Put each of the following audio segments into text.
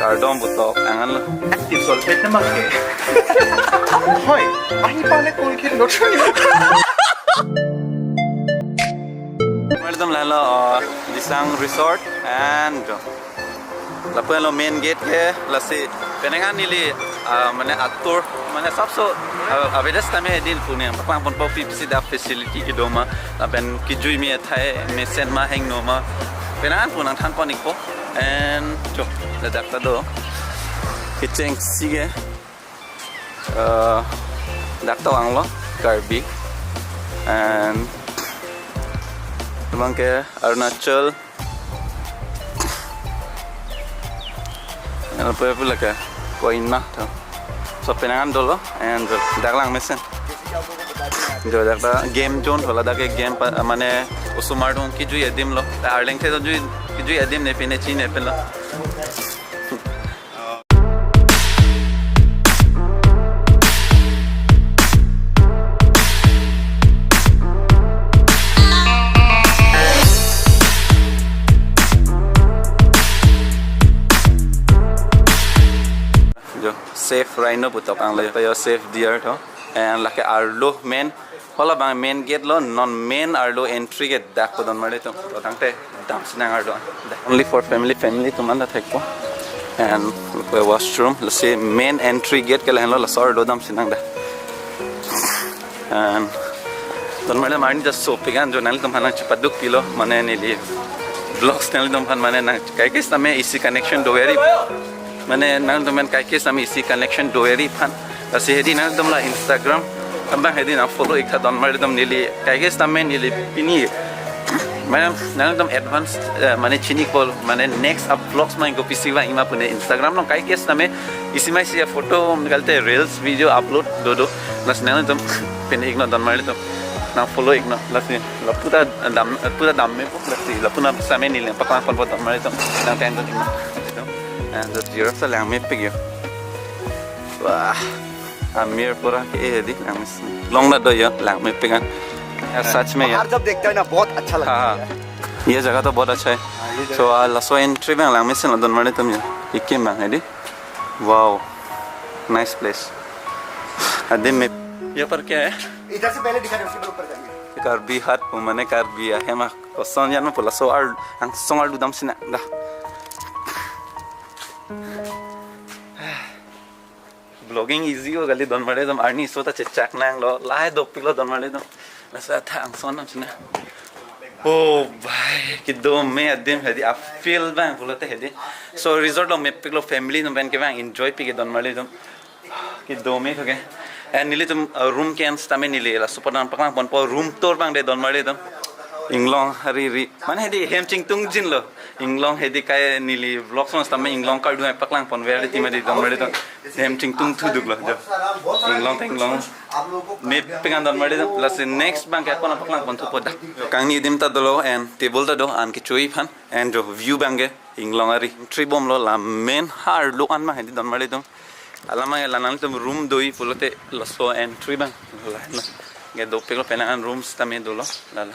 Cardom butok angan active solvent naman ke. Hoy, ahi pala kung kin not sure. Madam lalo Dichang resort and lapuan lo main gate ke lasi penengan nili mane atur mane sabso abedas tame din punya pakang pon popi sida facility ke doma lapen kijui mi thai mesen ma heng no ma penengan punang than ponik po and chok dadak ta do kitcheng sige dakto anglo Karbi and teman ke Arunachal apa pula ke koina tu so penangan dulu and daklang mesen jo dakta game zone hola dak game mane usumar dong ki ju edim lo arleng the ju ki ju edim ne pine chi ne pela safe rhino butok ang layo tayo safe deer to and like arlo main hola bang main gate lo non main arlo entry gate dak ko don mare to tangte dam sinang arlo only for family to manda thekpo and washroom let's say main entry gate ke lo la sor do dam sinang da and don mare mani just so pigan jo nal tom hana chipaduk kilo mane nili blocks nal dom han mane na kai ke same easy connection do very mane nang domen kai ke sami isi connection doeri phan ase hedi nang dom la Instagram amba hedi na follow ikha don mari dom nili kai ke sami nili pini mane nang dom advanced mane chini call mane next up vlogs mai go pisiwa ima pune Instagram no kai ke sami isi mai sia photo galte reels video upload do las nang dom pini igno don mari dom na follow igno lasi la pura dam me lasi la puna sami nili pakang pon don mari dom nang time don igno and the giraffe sa lang may pigyo. Wah, Amir pura ke edi lang long na do yo lang may pigan. सच में यार जब देखते हैं ना बहुत अच्छा लगता है ये जगह तो बहुत अच्छा है so laso entry bang lang mesen don mane tum ikim bang edi wow nice place adem में ये पर क्या है इधर से पहले दिखा रहे उसके ऊपर जाएंगे Karbi hat mane Karbi है मा koson yan mo pula so ang songal dudam sina da vlogging easy ho gali don mare dam arni so ta chechak nang lo lai dok pilo don mare dam lasa thang son nam china oh bhai ki do me adem hedi a feel bang bolate hedi so resort lo me pilo family no ben ke bang enjoy pige don mare dam ki do me thoke and nili tum room can stame nili la supernan pakang pon po room tour bang de don mare dam Inglong hari ri mana hedi hemching tung jin lo Inglong hedi kai nili vlogs on stame Inglong kar du paklang pon very ti mari don mari to hemching tung thu duk lo jo Inglong me pengan don mari plus next bank ka kona paklang pon thu poda kang ni dim ta dolo and table ta do an ki chui phan and jo view bange Inglong ari tribom lo la main har lo an ma hedi don mari to alama la nan tum room doi pulote lo so entry bang la ge do pelo penang rooms tame dolo la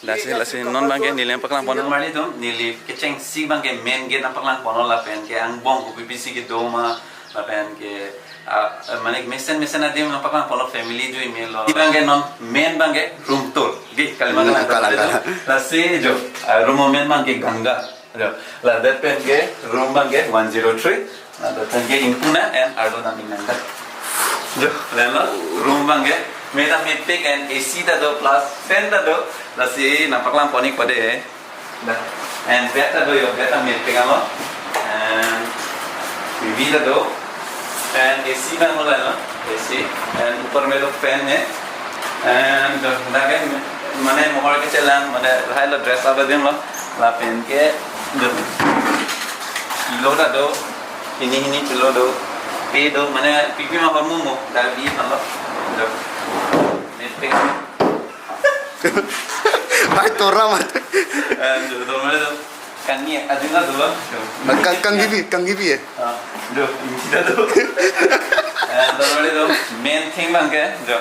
lasi non bangke nili yang paklang pono mari tu nili keceng si bangke main gate yang paklang pono la pen ke ang bong ko BBC ke doma la pen ke manik mesen adi yang paklang pono family jo email lo bangke non main bangke room tour gi kalimantan kala lasi jo room main bangke ganga jo la that pen ke room bangke 103 la that pen ke impuna and ardo naminanda jo la room bangke meta me pick and AC ta do plus fan ta do lasi napaklang ponik pade dah and bed ta do yo bed ta me pick alo and TV ta do and AC na mola no AC and upar me do fan hai and lage mane mohor ke chalan mane hai lo dress up din lo la pen ke do kilo ta do ini kilo do pe do mane pipi ma hormu mo dal bi malo do भाई तोरा मत जो मेरे तो कंगी अजिंगा दो कंगी भी है हां जो इनका दो मेरे तो मेन थिंग बन के जो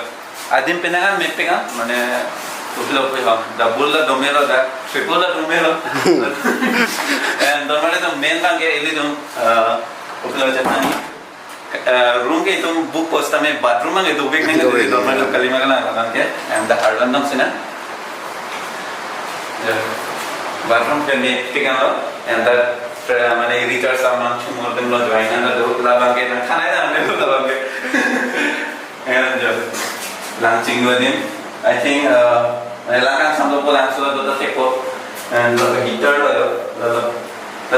आदिम पे ना मैं पे का माने upilo puyo double la domelo da triple la domelo and don mare to main bang ke ili tum upilo jatani room ke tum book posta mein bathroom mein do big nahi de don mare kalima kala bang ke and the hard nam sina bathroom ke ne tikan lo and the mane recharge saman chumor dem lo join and do la bang ke na khana da ne lo bang ke and launching with him I think Lankan sampai pulang sudah tuh teko and the heater lo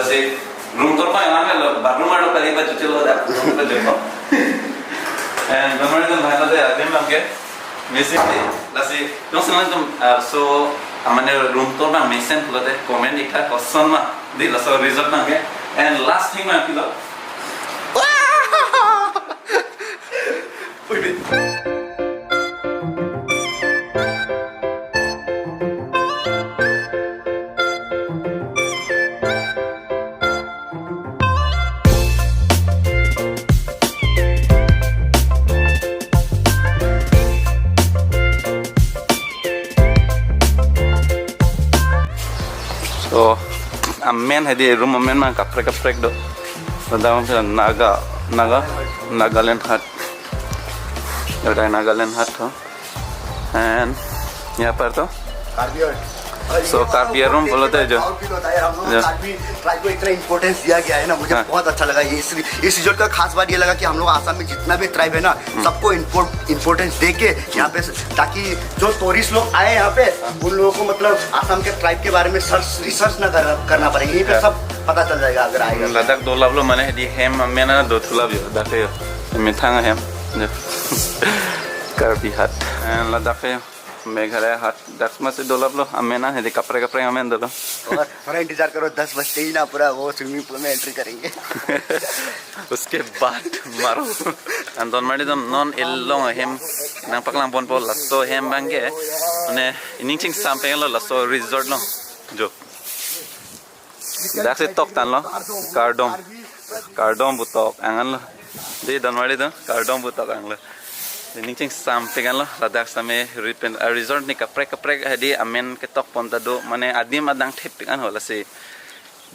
si room tour pa yang lo bathroom ada kali baca cilo dah room tu teko and kemarin tu bahasa tu ada memang ke mesin ni lasi yang senang tu so amane room tour pa mesin pula tu comment ikut kosan mah di laso result nang ke and last thing mah kilo So, amen hadi room amen man kaprek do. Padahal Nagaland hut. Ada Nagaland hut ho. And यहाँ पर तो So Karbi room बोलते हैं जो Karbi tribe को इतना importance दिया गया है ना मुझे बहुत अच्छा लगा ये इस रिजोर्ट का खास बात ये लगा कि हम लोग आसाम में जितना भी ट्राइब है ना सबको इम्पोर्टेंस दे के यहाँ पे ताकि जो टूरिस्ट लोग आए यहाँ पे उन लोगों को मतलब आसाम के ट्राइब के बारे में रिसर्च ना करना पड़ेगा यहीं पे सब पता चल जाएगा अगर आएगा लद्दाख दो लाभ लो मैंने दी हेम मैंने दो थुलाब यो दाखे यो मिठांग हेम Karbi hut and लद्दाख यो मेघालय हट 10 में से डॉलर लो हमें ना है कपड़े हमें दो लो और थोड़ा इंतजार करो 10 बजते ही ना पूरा वो स्विमिंग पूल में एंट्री करेंगे उसके बाद मारो अंदर मारी तो नॉन एल्लोंग हेम नंग पकलांग पॉन पॉल लस्टो हेम बंगे उन्हें इनिंचिंग सांपे लो लस्टो रिजॉर्ट लो जो दासे टॉप तान लो कार्डोम बुटॉक एंगल लो दे दनवारी तो कार्डोम बुटॉक एंगल Ning sampai kan lo Ladakh sampai resort ni kaprek hadi amen ketok ponta do mane adim adang tip kan होला से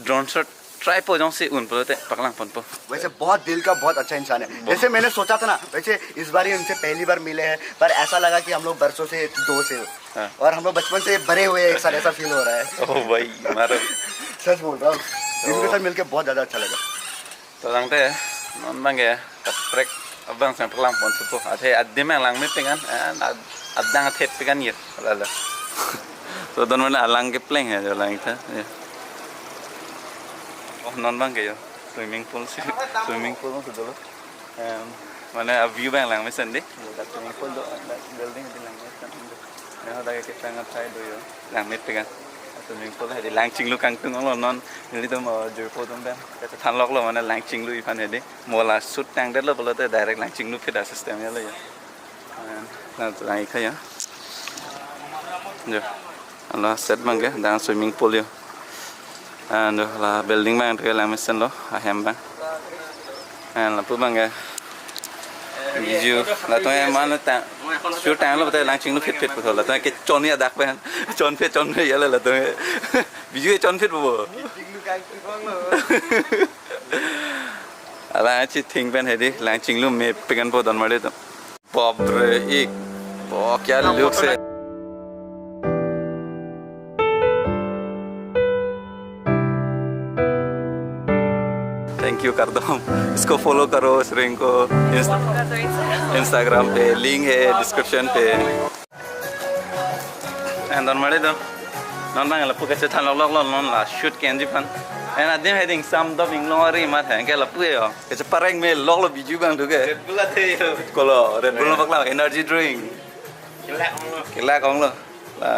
drone shot try po जौन से उन पर पकलांग पन पो वैसे बहुत दिल का बहुत अच्छा इंसान है जैसे मैंने सोचा था ना वैसे इस बार ही उनसे पहली बार मिले हैं पर ऐसा लगा कि हम लोग बरसों से दोस्त हैं और हम लोग बचपन से बड़े हुए एक साथ ऐसा फील हो रहा है ओ भाई मारो सच बोल रहा हूँ इनके साथ मिलके बहुत ज़्यादा अच्छा लगा तो langte non bangge kaprek abang sang peklang pon supo ade adim yang lang mepengan adang athet pekan ye lala so don mana alang ke pleng ya lang ta oh non bangge yo swimming pool tu dulu mana view bang lang mesen di swimming pool do building di lang mesen ya ada ke sangat sai do yo lang mepengan swimming pool hadi lang chinglu kangtung lo non ini tu mau jurpo tu ben kata than lok lo mana lang chinglu ipan hadi mola shoot tang det lo bolo te direct lang chinglu fit system ya lo ya na lang ikha ya jo ala set bang ke dang swimming pool yo and la building bang tu lang mesen lo hem bang and la pu bang ke Biju, lah tu yang mana tak shoot tang lo betul langsung lo fit betul lah tu yang kecon ni ada apa con fit ya lah tu biju con fit apa? Alah aci ting pen hedi langsung lo me pegan po dan mari tu pop ik pop kya look se Thank you Kardom इसको follow करो इस ring को Instagram पे link है description पे and don mari do non bang la puka setan lok non la shoot ken jipan and adim heading sam do bing lori ma thang ke la pu yo ke pareng me lok lo biju bang tu ke Red Bull la the kolo Red Bull bakla energy drink kila kong lo la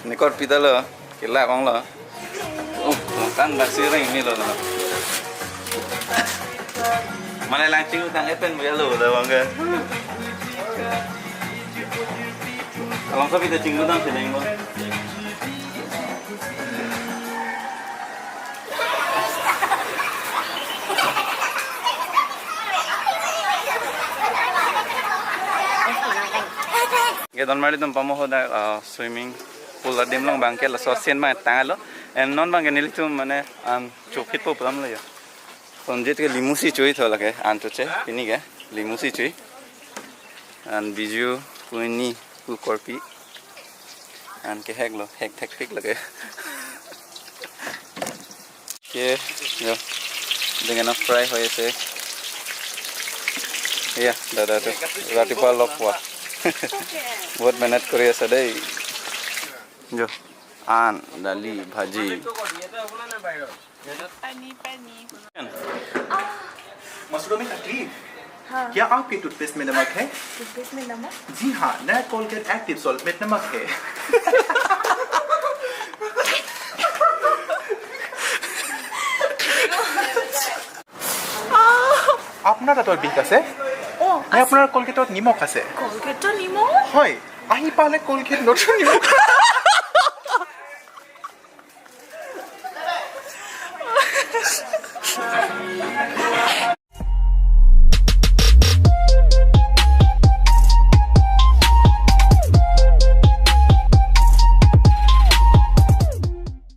nikot pita lo kila kong lo kan basi ring ni lo Mana langsung utang epen bu ya lo dah bangga. Kalau kau kita cinggu tang sini bang. Kita mari tu pamoh dah swimming pola dem long bang ke la so sen ma tangalo en non bang ke nilitu mane an chokit po pram le sonjet ke limusi chui thola ke an to che ini ke limusi chui an biju kuini ku korpi an ke hek lo hek thek pik lage ke yo dengan fry hoye se ya dada tu rati pa lokwa buat menet korea sadai jo an dali bhaji mushroom में तकलीफ क्या आपके toothpaste में नमक है toothpaste में नमक जी हाँ नया कोलगेट एक्टिव सॉल्ट में नमक है আপোনাৰ তাত বিষ আছে নে আপোনাৰ কলগেটত নিমখ আছে কলগেটৰ নিমখ হয় আহি পালে কলগেট নতুন নিমখ